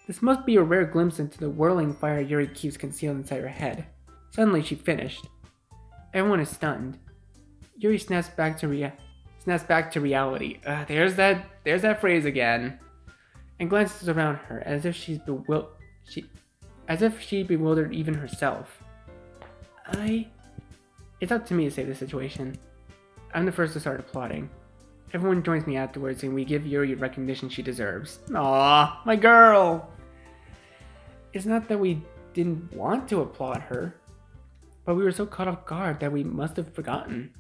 This must be a rare glimpse into the whirling fire Yuri keeps concealed inside her head. Suddenly she finished. Everyone is stunned. Yuri snaps back to reality. There's that phrase again. And glances around her as if she bewildered even herself. It's up to me to save the situation. I'm the first to start applauding. Everyone joins me afterwards and we give Yuri recognition she deserves. Aww, my girl! It's not that we didn't want to applaud her, but we were so caught off guard that we must have forgotten.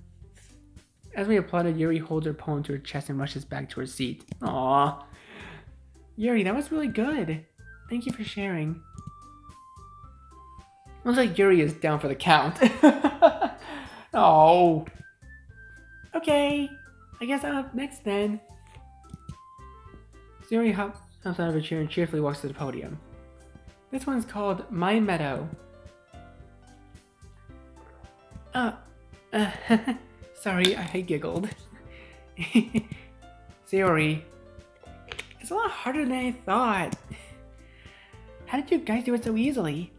As we applauded, Yuri holds her poem to her chest and rushes back to her seat. Aww. Yuri, that was really good. Thank you for sharing. Looks like Yuri is down for the count. Oh. Okay. I guess I'm up next then. Sayori hops out of her chair and cheerfully walks to the podium. This one's called My Meadow. Sorry, I giggled. Sayori, it's a lot harder than I thought. How did you guys do it so easily?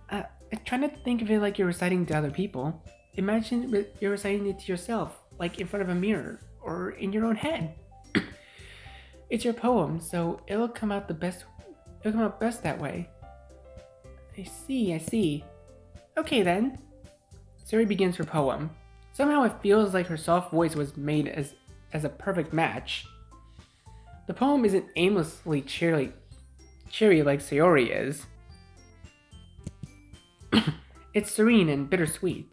I'm trying to think of it like you're reciting to other people. Imagine you're reciting it to yourself, like in front of a mirror, or in your own head. It's your poem, so it'll come out best that way. I see. Okay then. Sayori begins her poem. Somehow it feels like her soft voice was made as a perfect match. The poem isn't aimlessly cheery like Sayori is. It's serene and bittersweet.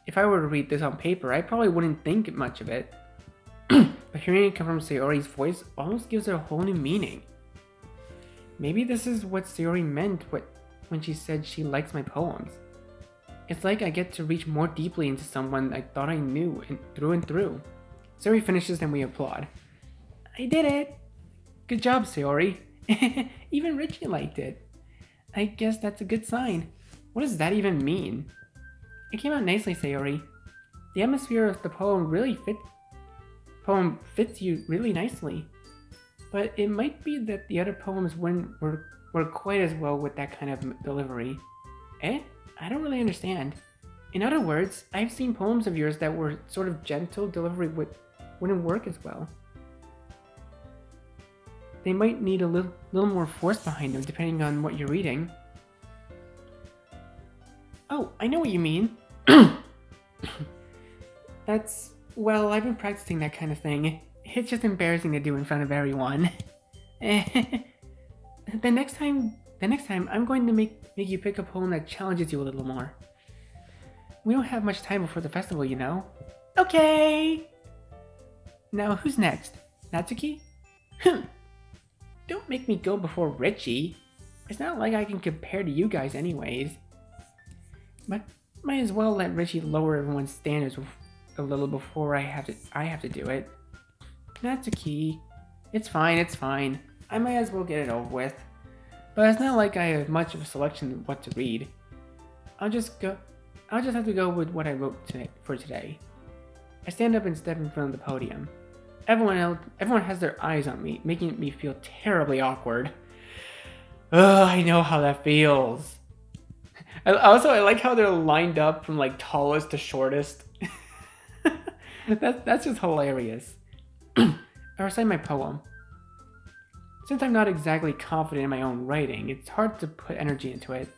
If I were to read this on paper, I probably wouldn't think much of it. But hearing it come from Sayori's voice almost gives it a whole new meaning. Maybe this is what Sayori meant when she said she likes my poems. It's like I get to reach more deeply into someone I thought I knew through and through. Sayori finishes and we applaud. I did it! Good job, Sayori. Even Richie liked it. I guess that's a good sign. What does that even mean? It came out nicely, Sayori. The atmosphere of the poem fits you really nicely. But it might be that the other poems were quite as well with that kind of delivery. Eh? I don't really understand. In other words, I've seen poems of yours that were sort of gentle delivery wouldn't work as well. They might need a little more force behind them depending on what you're reading. Oh, I know what you mean. Well, I've been practicing that kind of thing. It's just embarrassing to do in front of everyone. The next time I'm going to make you pick a poem that challenges you a little more. We don't have much time before the festival, you know. Okay! Now, who's next? Natsuki? Don't make me go before Richie. It's not like I can compare to you guys anyways. But might as well let Richie lower everyone's standards a little before I have to do it. Natsuki. It's fine. I might as well get it over with. But it's not like I have much of a selection of what to read. I'll just have to go with what I wrote for today. I stand up and step in front of the podium. Everyone has their eyes on me, making me feel terribly awkward. Ugh, I know how that feels. I like how they're lined up from like tallest to shortest. That's just hilarious. I recite my poem. Since I'm not exactly confident in my own writing, it's hard to put energy into it.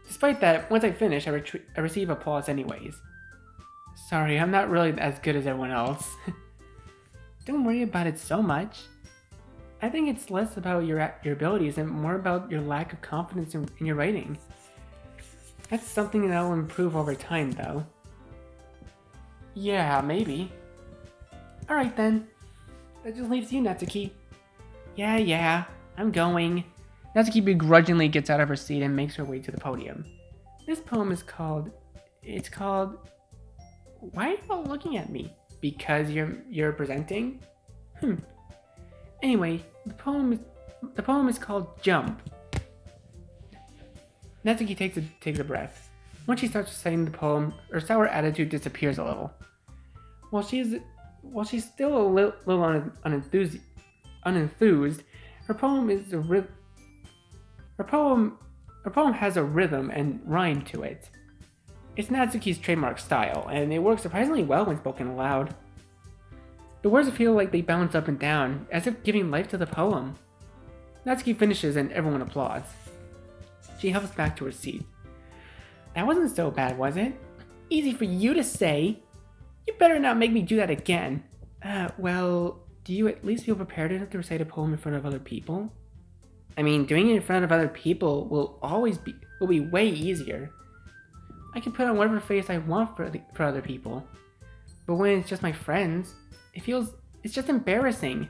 Despite that, once I finish, I receive applause anyways. Sorry, I'm not really as good as everyone else. Don't worry about it so much. I think it's less about your abilities and more about your lack of confidence in your writing. That's something that will improve over time, though. Yeah, maybe. Alright then. That just leaves you, Natsuki. Yeah, I'm going. Natsuki begrudgingly gets out of her seat and makes her way to the podium. This poem is called... Why are you all looking at me? Because you're presenting? Anyway, the poem is called Jump. Natsuki takes a breath. Once she starts reciting the poem, her sour attitude disappears a little. While she's still a little unenthusiastic. unenthused, her poem is a her poem has a rhythm and rhyme to it. It's Natsuki's trademark style, and it works surprisingly well when spoken aloud. The words feel like they bounce up and down, as if giving life to the poem. Natsuki finishes and everyone applauds. She hops back to her seat. That wasn't so bad, was it? Easy for you to say. You better not make me do that again. Well, do you at least feel prepared enough to recite a poem in front of other people? I mean, doing it in front of other people will be way easier. I can put on whatever face I want for other people. But when it's just my friends, it's just embarrassing.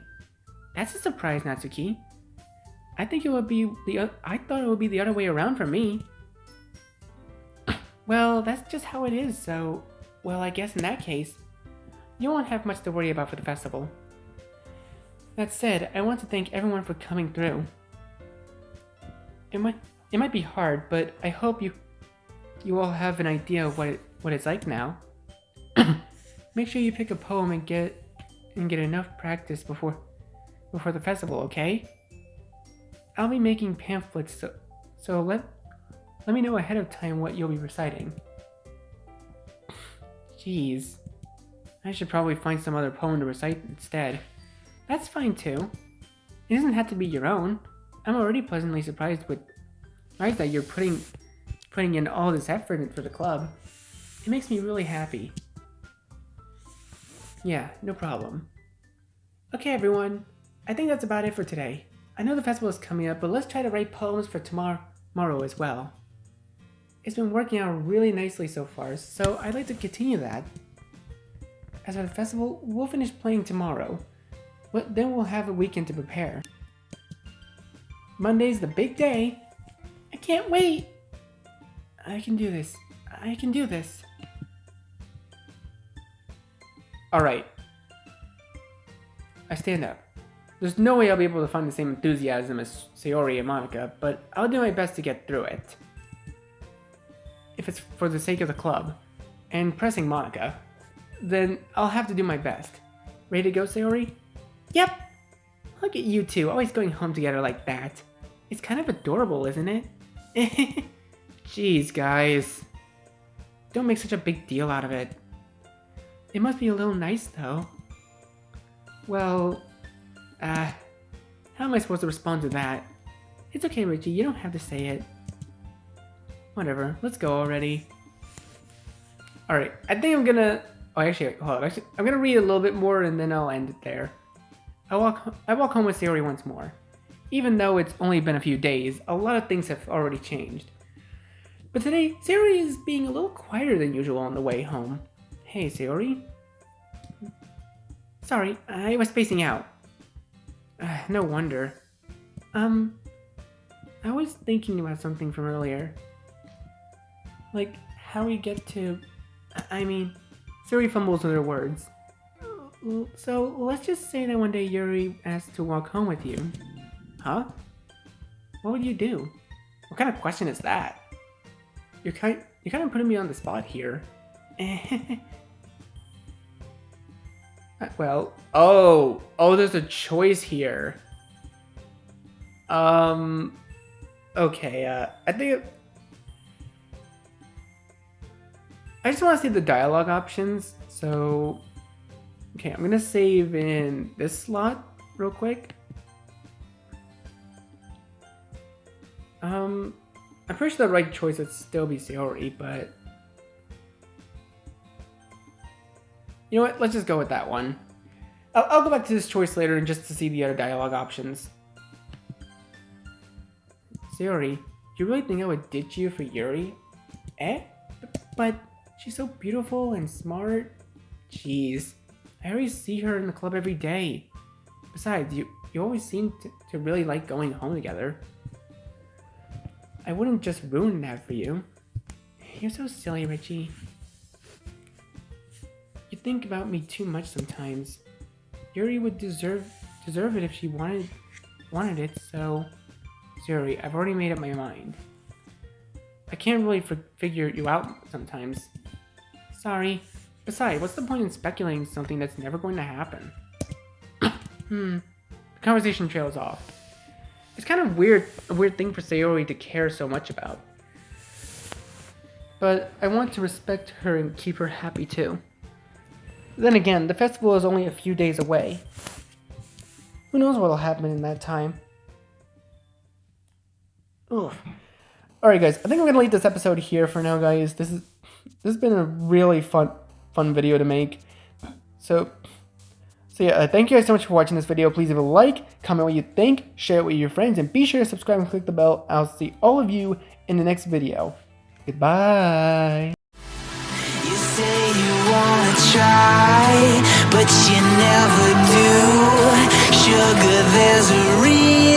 That's a surprise, Natsuki. I thought it would be the other way around for me. Well, that's just how it is, so... Well, I guess in that case, you won't have much to worry about for the festival. That said, I want to thank everyone for coming through. It might be hard, but I hope you all have an idea of what it's like now. Make sure you pick a poem and get enough practice before the festival, okay? I'll be making pamphlets, so let me know ahead of time what you'll be reciting. Jeez. I should probably find some other poem to recite instead. That's fine too. It doesn't have to be your own. I'm already pleasantly surprised that you're putting in all this effort for the club. It makes me really happy. Yeah, no problem. Okay everyone, I think that's about it for today. I know the festival is coming up, but let's try to write poems for tomorrow as well. It's been working out really nicely so far, so I'd like to continue that. As for the festival, we'll finish playing tomorrow, but then we'll have a weekend to prepare. Monday's the big day. I can't wait. I can do this. I can do this. Alright. I stand up. There's no way I'll be able to find the same enthusiasm as Sayori and Monica, but I'll do my best to get through it. If it's for the sake of the club, and pressing Monica, then I'll have to do my best. Ready to go, Sayori? Yep! Look at you two, always going home together like that. It's kind of adorable, isn't it? Jeez, guys. Don't make such a big deal out of it. It must be a little nice, though. Well, how am I supposed to respond to that? It's okay, Richie, you don't have to say it. Whatever, let's go already. Alright, I think I'm gonna... Oh, actually, hold on. I'm gonna read a little bit more and then I'll end it there. I walk home with Sayori once more. Even though it's only been a few days, a lot of things have already changed. But today, Sayori is being a little quieter than usual on the way home. Hey, Sayori? Sorry, I was spacing out. No wonder. I was thinking about something from earlier. Like, how we get to... I mean, Sayori fumbles with her words. So, let's just say that one day Yuri asked to walk home with you. Huh? What would you do? What kind of question is that? You're kind of putting me on the spot here. Well, oh, there's a choice here. Okay, I think... I just want to see the dialogue options, so... Okay, I'm gonna save in this slot real quick. I'm pretty sure the right choice would still be Sayori, but... You know what, let's just go with that one. I'll go back to this choice later and just to see the other dialogue options. Sayori, you really think I would ditch you for Yuri? Eh? But she's so beautiful and smart. Jeez, I already see her in the club every day. Besides, you always seem to really like going home together. I wouldn't just ruin that for you. You're so silly, Richie. You think about me too much sometimes. Yuri would deserve it if she wanted it, so... Sayori, I've already made up my mind. I can't really figure you out sometimes. Sorry. Besides, what's the point in speculating something that's never going to happen? the conversation trails off. It's kind of weird, a weird thing for Sayori to care so much about. But I want to respect her and keep her happy too. Then again, the festival is only a few days away. Who knows what'll happen in that time? Ugh. Alright guys, I think I'm gonna leave this episode here for now, guys. This has been a really fun video to make. So yeah, thank you guys so much for watching this video. Please leave a like, comment what you think, share it with your friends, and be sure to subscribe and click the bell. I'll see all of you in the next video. Goodbye. You say you wanna try, but you never do. Sugar, there's a reason.